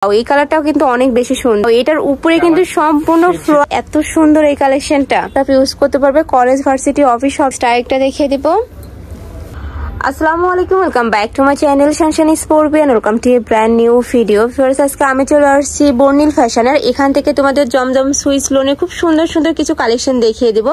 এই কালারটাও কিন্তু অনেক বেশি সুন্দর। এটার উপরে কিন্তু সম্পূর্ণ ফ্লোর, এত সুন্দর এই কালেকশনটা ইউজ করতে পারবে। কলেজ, ভার্সিটি, অফিস সব স্টাইলটা দেখিয়ে দিব। আসসালামু আলাইকুম, welcome back to my channel Sunshine Sportbian. Welcome to a brand new video. Firoz আজকে আমি চলে আসছি বর্ণিল ফ্যাশনের। এখান থেকে তোমাদের জমজম সুইস লোনের খুব সুন্দর সুন্দর কিছু কালেকশন দেখিয়ে দিব।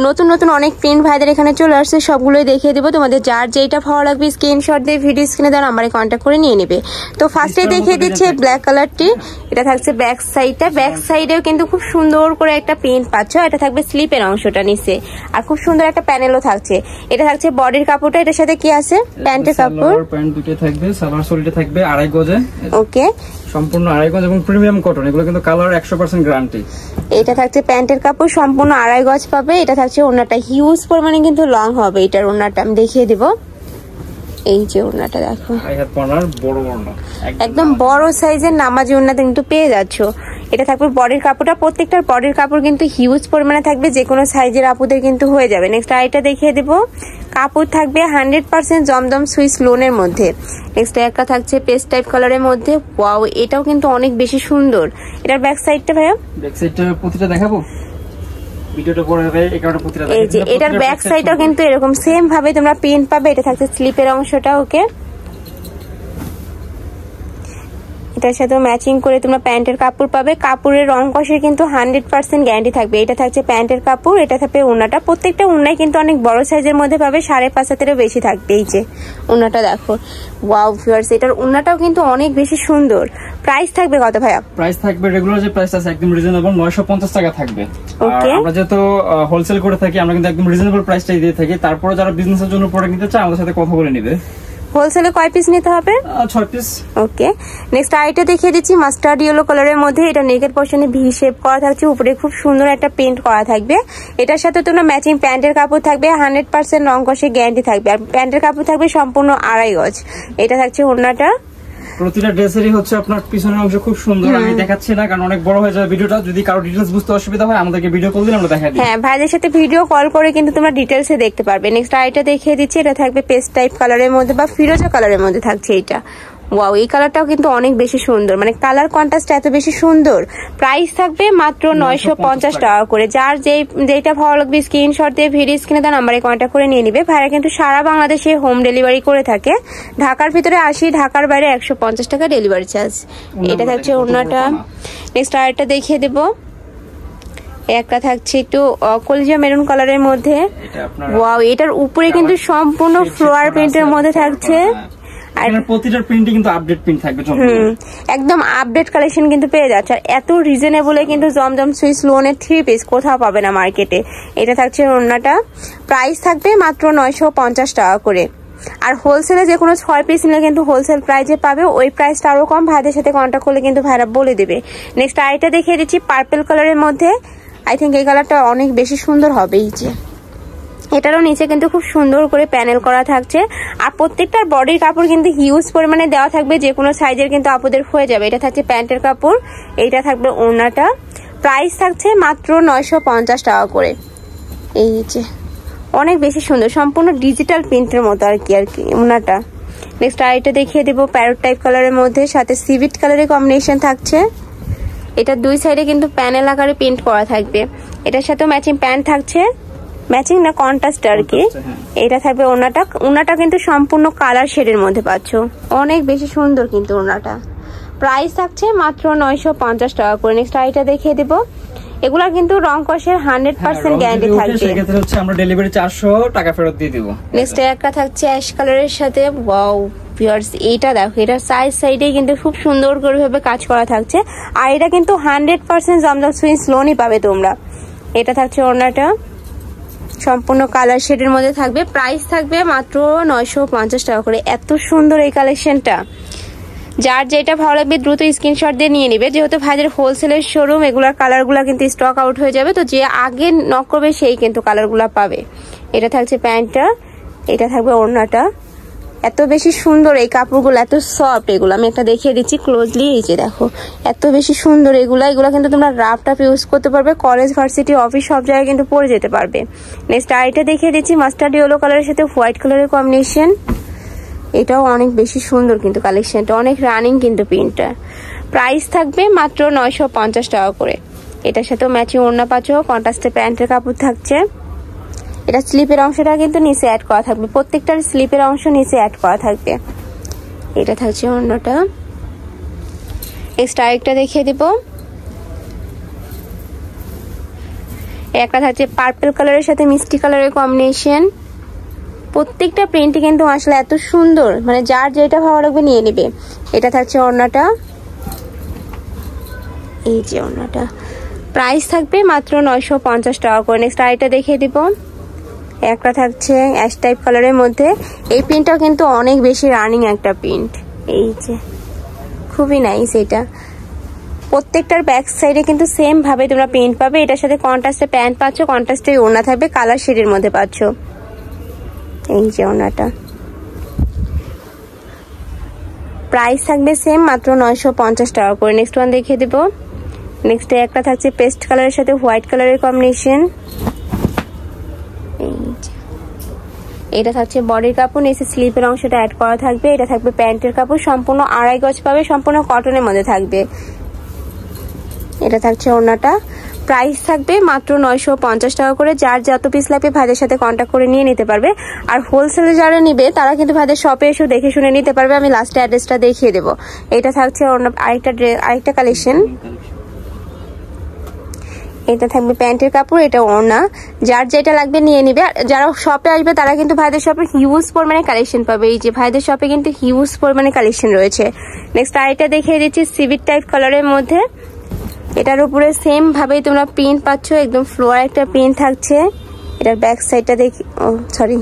নতুন নতুন অনেক প্রিন্ট ভাইদের এখানে চলে আসছে, সবগুলোই দেখিয়ে দিব। তোমাদের যার যেটা ভালো লাগবে স্ক্রিনশট দিয়ে ভিডিও স্ক্রিনে দেওয়ার নাম্বারে কন্ট্যাক্ট করে নিয়ে নেবে। তো ফার্স্টে দেখিয়ে দিচ্ছে ব্ল্যাক কালারটি। এটা থাকছে ব্যাক সাইডটা। ব্যাক সাইডেও কিন্তু খুব সুন্দর করে একটা প্রিন্ট পাচ্ছ। এটা থাকবে স্লিপের অংশটা নিচে, আর খুব সুন্দর একটা প্যানেলও থাকছে। এটা থাকছে বডির কাপড়টা। এটার সাথে কি আছে? প্যান্টের কাপড়, প্যান্ট দুটো থাকবে, সালোয়ার সোলটা থাকবে 2.5 গজে। ওকে, সম্পূর্ণ 2.5 গজ এবং প্রিমিয়াম কটন। এগুলো কিন্তু কালার 100% গ্যারান্টি। এটা থাকছে প্যান্টের কাপড়, সম্পূর্ণ 2.5 গজ পাবে। এটা থাকছে ওড়নাটা হিউজ পরিমাণে কিন্তু লং হবে। এটার ওড়নাটা আমি দেখিয়ে দিব। এই যে ওড়নাটা দেখো, বড় ওড়না, একদম বড় সাইজের নামাজি ওড়না কিন্তু পেয়ে যাচ্ছ। এটা থাকবে বডির কাপড়টা। প্রত্যেকটার বডির কাপড় কিন্তু হিউজ পরিমাণে থাকবে, যে কোনো সাইজের আপুদের কিন্তু হয়ে যাবে। নেক্সট আইটা দেখিয়ে দেব। কাপড় থাকবে 100% জমজম সুইস লোনের মধ্যে। নেক্সট একটা থাকছে পেস্ট টাইপ কালারের মধ্যে। ওয়াও, এটাও কিন্তু অনেক বেশি সুন্দর। এটার ব্যাক সাইডটা ভাইয়া, ব্যাক সাইডটা প্রতিটা দেখাবো, ভিডিওটা পরে হবে। এই যে এটার ব্যাক সাইডটাও কিন্তু এরকম সেম ভাবে তোমরা প্রিন্ট পাবে। এটা থাকছে স্লিপের অংশটা। ওকে, এটার সাথে ম্যাচিং করে তোমরা প্যান্টের কাপড় পাবে। কাপড়ের রং কষের কিন্তু 100% গ্যারান্টি থাকবে। এটা থাকছে প্যান্টের কাপড়। এটা থাকবে ওড়নাটা। প্রত্যেকটা ওড়নায় কিন্তু অনেক বড় সাইজের মধ্যে পাবে, 5.5 হাতেরও বেশি থাকবে। এই যে ওড়নাটা দেখো, ওয়াও ভিউয়ার্স, এটার ওড়নাটাও কিন্তু অনেক বেশি সুন্দর। প্রাইস থাকবে কত ভাইয়া? প্রাইস থাকবে রেগুলার যে প্রাইস আছে একদম রিজনেবল, 950 টাকা থাকবে। আর আমরা যেহেতু হোলসেল করে থাকি, আমরা কিন্তু একদম রিজনেবল প্রাইসটাই দিয়ে থাকি। তারপরে যারা বিজনেসের জন্য প্রোডাক্ট নিতে চায় আমাদের সাথে কথা বলে নেবে। হোলসেলে কয় পিস নিতে হবে? 6 পিস। ওকে, নেক্সট আইটা দেখিয়ে দিচ্ছি মাস্টার্ড ইয়েলো কালারের মধ্যে। এটা নেকের পোরশনে ভি শেপ করা থাকছে, উপরে খুব সুন্দর একটা প্রিন্ট করা থাকবে। এটার সাথে তোমরা ম্যাচিং প্যান্টের কাপড় থাকবে, 100% রং কষে গ্যারান্টি থাকবে। আর প্যান্টের কাপড় থাকবে সম্পূর্ণ 2.5 গজ। এটা থাকছে ওড়নাটা। প্রতিটা ড্রেসেরই হচ্ছে আপনার পিছনের অংশ খুব সুন্দর। আমি দেখাচ্ছি না কারণ অনেক বড় হয়ে যাবে ভিডিওটা। যদি কারো ডিটেইলস বুঝতে অসুবিধা হয় আমাদেরকে ভিডিও কল দিলে আমরা দেখাই দিই। হ্যাঁ, ভাইদের সাথে ভিডিও কল করে কিন্তু তোমরা ডিটেইলসে দেখতে পারবে। নেক্সট আইটা দেখিয়ে দিচ্ছি। এটা থাকবে পেস্ট টাইপ কালারের মধ্যে বা ফিরোজা কালারের মধ্যে থাকছে এটা। ওয়াও, এই কালারটাও কিন্তু অনেক বেশি সুন্দর, মানে কালার কন্ট্রাস্ট এত বেশি সুন্দর। প্রাইস থাকবে মাত্র 950 টাকা করে। যার যেটা ভালো লাগবে স্ক্রিনশট দিয়ে ভিডিও স্ক্রিনে দেওয়া নাম্বারে কন্ট্যাক্ট করে নিয়ে নিবে। ভাইরা কিন্তু সারা বাংলাদেশে হোম ডেলিভারি করে থাকে। ঢাকার ভিতরে 80, ঢাকার বাইরে 150 টাকা ডেলিভারি চার্জ। এটা থাকছে ওড়নাটা। নেক্সট আরেকটা দেখিয়ে দেবো। একটা থাকছে একটু কলিজা মেরুন কালারের মধ্যে। ওয়াও, এটার উপরে কিন্তু সম্পূর্ণ ফ্লোয়ার প্রিন্টের মধ্যে থাকছে। আর প্রতিটা প্রিন্টে কিন্তু আপডেট প্রিন্ট থাকবে। একদম আপডেট কালেকশন কিন্তু পেয়ে যাচ্ছে। আর এত রিজনেবলে কিন্তু জমজম সুইস লোনের 3 পিস কোথাও পাবে না মার্কেটে। এটা থাকছে ওড়নাটা। প্রাইস থাকবে মাত্র 950 টাকা করে। আর হোলসেলে যে কোনো 6 পিস নিলে কিন্তু হোলসেল প্রাইসে পাবে। ওই প্রাইসটা আরো কম। ভাইদের সাথে কন্ট্যাক্ট করলে কিন্তু ভাইরা বলে দেবে। নেক্সট আইটা দেখিয়ে দিচ্ছি পার্পল কালারের মধ্যে। আই থিঙ্ক এই কালারটা অনেক বেশি সুন্দর হবে। এই যে এটারও নিচে কিন্তু খুব সুন্দর করে প্যানেল করা থাকছে। আর প্রত্যেকটার বডির কাপড় কিন্তু হিউজ পরিমাণে দেওয়া থাকবে, যে কোনো সাইজের কিন্তু আপুদের হয়ে যাবে। এটা থাকছে প্যান্টের কাপড়। এইটা থাকবে ওড়নাটা। প্রাইস থাকছে মাত্র 950 টাকা করে। এই যে অনেক বেশি সুন্দর, সম্পূর্ণ ডিজিটাল প্রিন্টের মতো আর কি ওড়নাটা। নেক্সট আইটা দেখিয়ে দেবো প্যারট টাইপ কালারের মধ্যে, সাথে সিভিট কালারের কম্বিনেশন থাকছে। এটা দুই সাইডে কিন্তু প্যানেল আকারে প্রিন্ট করা থাকবে। এটার সাথে ম্যাচিং প্যান্ট থাকছে, ম্যাচিং না কন্ট্রাস্ট আর কি। এটা থাকবে ওড়নাটা। ওড়নাটা কিন্তু সম্পূর্ণ কালার শেডের মধ্যে পাচ্ছ, অনেক বেশি সুন্দর কিন্তু ওড়নাটা। প্রাইস থাকছে মাত্র 950 টাকা করে। নেক্সট আইটা দেখিয়ে দেব। এগুলা কিন্তু রং কষের 100% গ্যারান্টি থাকবে। সেক্ষেত্রে হচ্ছে আমরা ডেলিভারি 400 টাকা ফেরত দিয়ে দিব। নেক্সট একটা থাকছে অ্যাশ কালারের সাথে। ওয়াও ভিউয়ার্স, এইটা দেখো, এটা সাইডে কিন্তু খুব সুন্দর করে ভাবে কাজ করা থাকছে। আর এটা কিন্তু 100% জমজম সুইস লোনই পাবে তোমরা। এটা থাকছে ওড়নাটা, সম্পূর্ণ কালার শেডের মধ্যে থাকবে। প্রাইস থাকবে মাত্র 950 টাকা করে। এত সুন্দর এই কালেকশনটা। যার যেটা ভালো লাগবে দ্রুত স্ক্রিনশট দিয়ে নিয়ে নিবে। যেহেতু ভাইদের হোলসেলের শোরুম, এগুলার কালারগুলো কিন্তু স্টক আউট হয়ে যাবে। তো যে আগে নক করবে সেই কিন্তু কালারগুলো পাবে। এটা থাকছে প্যান্টটা। এটা থাকবে ওড়নাটা। এত বেশি সুন্দর এই কাপড়গুলো, এত সফট। এগুলো আমি একটা দেখিয়ে দিচ্ছি ক্লোজলি। এই যে দেখো, এত বেশি সুন্দর এগুলা কিন্তু তোমরা রাফ টাফ ইউজ করতে পারবে। কলেজ, ভার্সিটি, অফিস সব জায়গায় কিন্তু পরে যেতে পারবে। নেক্সট আইটা দেখিয়ে দিচ্ছি মাস্টার্ড ইয়েলো কালারের সাথে হোয়াইট কালারের কম্বিনেশন। এটাও অনেক বেশি সুন্দর কিন্তু কালেকশনটা, অনেক রানিং কিন্তু প্রিন্টটা। প্রাইস থাকবে মাত্র 950 টাকা করে। এটার সাথেও ম্যাচিং ওড়না পাচ্ছ, কন্ট্রাস্টে প্যান্টের কাপড় থাকছে। এটা স্লিপের অংশটা কিন্তু নিচে অ্যাড করা থাকবে, প্রত্যেকটার স্লিপের অংশ নিচে অ্যাড করা থাকবে। এটা থাকছে ওড়নাটা। এক্সট্রা আরেকটা দেখিয়ে দিব, একটা থাকছে পার্পল কালারের সাথে মিষ্টি কালারের কম্বিনেশন। প্রত্যেকটা প্রিন্টই কিন্তু আসলে এত সুন্দর, মানে যার যেটা ভালো লাগবে নিয়ে নেবে। এটা থাকছে ওড়নাটা, এই যে ওড়নাটা, প্রাইস থাকবে মাত্র 950 টাকা করে। নেক্সট আরেকটা দেখিয়ে দিব, একটা থাকছে অ্যাশ টাইপ কালারের মধ্যে। এই প্রিন্টটাও কিন্তু অনেক বেশি রানিং একটা প্রিন্ট, এই যে খুবই নাইস। এটা প্রত্যেকটার ব্যাক সাইডে কিন্তু সেম ভাবে তোমরা প্রিন্ট পাবে। এটার সাথে কন্ট্রাস্টে প্যান্ট পাচ্ছ, কন্ট্রাস্টে ওড়না থাকবে, কালার শেডের মধ্যে পাচ্ছ। এই যে ওড়নাটা, প্রাইস থাকবে সেম মাত্র 950 টাকা করে। নেক্সট ওয়ান দেখিয়ে দেব। নেক্সট একটা থাকছে পেস্ট কালারের সাথে হোয়াইট কালারের কম্বিনেশন। এটা থাকছে বডির কাপড়, নিচে স্লিপের অংশটা অ্যাড করা থাকবে। এটা থাকবে প্যান্টের কাপড়, সম্পূর্ণ 2.5 গজ পাবে, সম্পূর্ণ কটনের মধ্যে থাকবে। এটা থাকছে ওড়নাটা, প্রাইস থাকবে মাত্র 950 টাকা করে। যার যত পিস লাগবে ভাইদের সাথে কন্ট্যাক্ট করে নিয়ে নিতে পারবে। আর হোলসেলে যারা নিবে তারা কিন্তু ভাইদের শপে এসে দেখে শুনে নিতে পারবে। আমি লাস্টে অ্যাড্রেসটা দেখিয়ে দেবো। এটা থাকছে আরেকটা কালেকশন। এটা থাকবে প্যান্টের কাপড়, এটা ওড়না, যার যেটা লাগবে নিয়ে নিবে। যারা শপে আসবে তারা কিন্তু ভাইদের শপে হিউজ পরিমাণে কালেকশন পাবে। এই যে ভাইদের শপে কিন্তু হিউজ পরিমাণে কালেকশন রয়েছে। নেক্সট আরেকটা দেখিয়ে দিচ্ছি সিভিট টাইপ কালারের মধ্যে। এটার উপরে সেম ভাবেই তোমরা প্রিন্ট পাচ্ছ, একদম ফ্লোয়ার একটা প্রিন্ট থাকছে। এটার ব্যাক সাইডটা দেখি, ও সরি,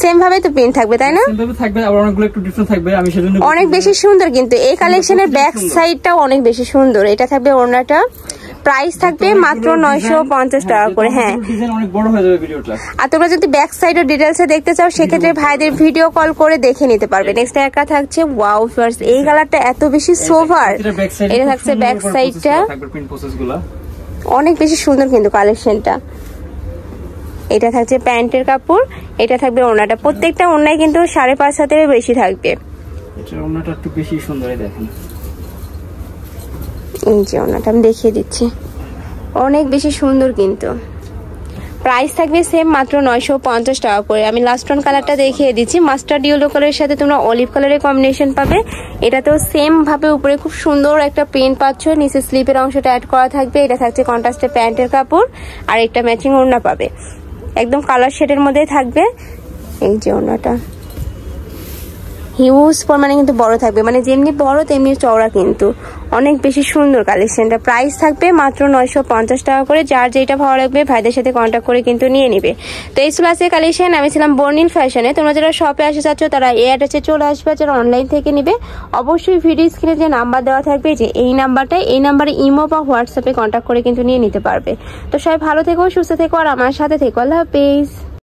সেম ভাবে তো প্রিন্ট থাকবে তাই না? সেম ভাবে থাকবে, আর অনেকগুলো একটু ডিফারেন্ট থাকবে। আমি সেজন্য অনেক বেশি সুন্দর, কিন্তু এই কালেকশনের ব্যাক সাইডটাও অনেক বেশি সুন্দর। এটা থাকবে ওড়নাটা, প্রাইস থাকবে মাত্র 950 টাকা করে। হ্যাঁ, ডিজাইন অনেক বড় হয়ে যাবে ভিডিওটা। আর তোমরা যদি ব্যাক সাইড ও ডিটেইলসে দেখতে চাও সেক্ষেত্রে ভাইদের ভিডিও কল করে দেখে নিতে পারবে। নেক্সট একটা থাকছে ওয়াও ফার্স্ট, এই কালারটা এত বেশি সোভার। এটা থাকছে ব্যাক সাইডটা, অনেক বেশি সুন্দর কিন্তু কালেকশনটা। এটা থাকছে প্যান্টের কাপড়, এটা থাকবে ওড়নাটা। প্রত্যেকটা ওড়নায় কিন্তু 5.5 হাতের বেশি থাকবে। এটার ওড়নাটা একটু বেশি সুন্দর, এই দেখেন। এই যে ওড়নাটা আমি দেখিয়ে দিচ্ছি, অনেক বেশি সুন্দর কিন্তু। প্রাইস থাকবে সেম মাত্র 950 টাকা করে। আমি লাস্ট ওয়ান কালারটা দেখিয়ে দিচ্ছি, মাস্টার্ড ইয়েলো কালারের সাথে তোমরা অলিভ কালারের কম্বিনেশন পাবে। এটাতেও সেম ভাবে উপরে খুব সুন্দর একটা প্রিন্ট পাচ্ছ, নিচে স্লিপের অংশটা অ্যাড করা থাকবে। এটা থাকছে কন্ট্রাস্টে প্যান্টের কাপড়, আর একটা ম্যাচিং ওড়না পাবে, একদম কালার শেডের মধ্যেই থাকবে। এই যে ওড়নাটা হিউজ পরিমাণে কিন্তু বড় থাকবে, মানে যেমনি বড় তেমনি চওড়া, কিন্তু অনেক বেশি সুন্দর কালেকশনটা। প্রাইস থাকবে মাত্র 950 টাকা করে। যার যেটা ভালো লাগবে ভাইদের সাথে কন্ট্যাক্ট করে কিন্তু নিয়ে নিবে। তো এই ক্লাসের কালেকশন, আমি ছিলাম বর্ণিল ফ্যাশনে। তোমরা যারা শপে আসতে চাচ্ছ তারা এই অ্যাড্রেসে চলে আসবে, যারা অনলাইন থেকে নিবে অবশ্যই ভিডিও স্ক্রিনে যে নাম্বার দেওয়া থাকবে, যে এই নাম্বারটাই, এই নাম্বারে ইমো বা হোয়াটসঅ্যাপে কন্ট্যাক্ট করে কিন্তু নিয়ে নিতে পারবে। তো সবাই ভালো থেকো, সুস্থ থেকো, আর আমার সাথে থেকো। আল্লাহ হাফেজ।